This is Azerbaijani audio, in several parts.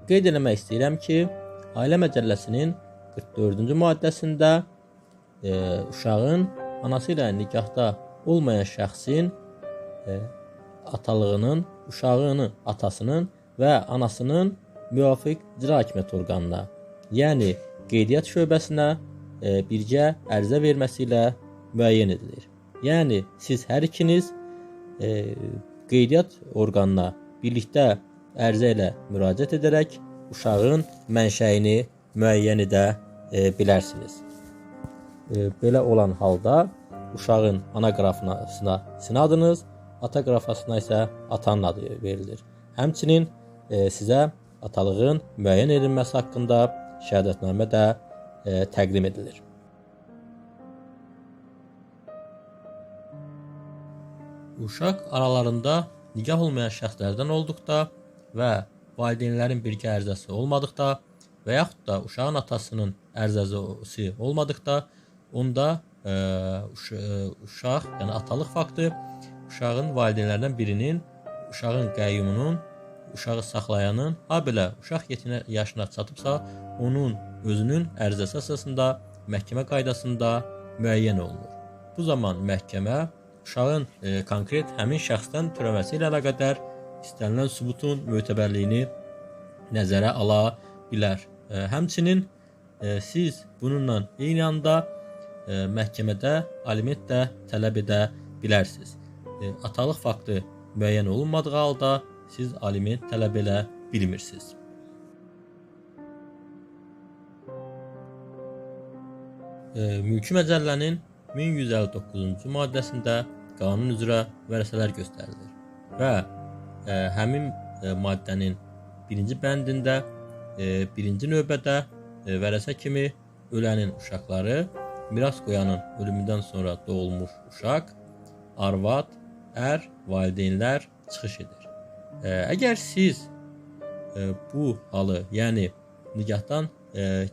Qeyd etmək istəyirəm ki, Ailə Məcəlləsinin 44-cü maddəsində uşağın anası ilə nikahda olmayan şəxsin atalığının, uşağının atasının və anasının müvafiq icra hakimiyyəti orqanına, yəni qeydiyyat şöbəsinə birgə ərizə verməsi ilə müəyyən edilir. Yəni siz hər ikiniz qeydiyyat orqanına birlikdə ərizə ilə müraciət edərək uşağın mənşəyini müəyyən edə bilərsiniz. Belə olan halda uşağın ana qrafasına sizin adınız, ata qrafasına isə atanın adı verilir. Həmçinin sizə atalığın müəyyən edilməsi haqqında şəhadətnamə də təqdim edilir. Uşaq aralarında nikah olmayan şəxslərdən olduqda və valideynlərin birgə ərizəsi olmadıqda və yaxud da uşağın atasının ərizəsi olmadıqda onda uşaq, yəni atalıq faktı uşağın valideynlərdən birinin, uşağın qəyyumunun, uşağı saxlayanın, habelə uşaq 7 yaşına çatıbsa, onun özünün ərizəsi əsasında məhkəmə qaydasında müəyyən olunur. Bu zaman məhkəmə uşağın konkret həmin şəxsdən törəməsi ilə əlaqədar istənilən sübutun mötəbərliyini nəzərə ala bilər. Həmçinin siz bununla eyni anda məhkəmədə aliment də tələb edə bilərsiniz. Atalıq faktı müəyyən olunmadığı halda siz aliment tələb edə bilmirsiniz. Mülki Məcəllənin 1159-cu maddəsində qanun üzrə vərəsələr göstərilir və həmin maddənin birinci bəndində birinci növbədə vərəsə kimi ölənin uşaqları, miras qoyanın ölümündən sonra doğulmuş uşaq, arvad, ər, valideynlər çıxış edir. Əgər siz bu halı, yəni nikahdan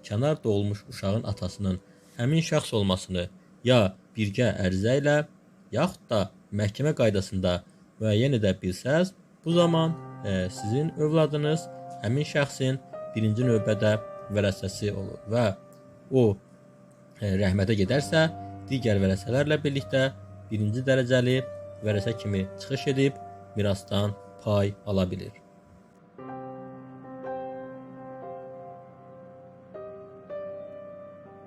kənar doğulmuş uşağın atasının həmin şəxs olmasını ya birgə ərizə ilə, yaxud da məhkəmə qaydasında müəyyən edə bilsəz, bu zaman sizin övladınız həmin şəxsin birinci növbədə vərəsəsi olur və o rəhmətə gedərsə, digər vərəsələrlə birlikdə birinci dərəcəli vərəsə kimi çıxış edib mirasdan pay ala bilir.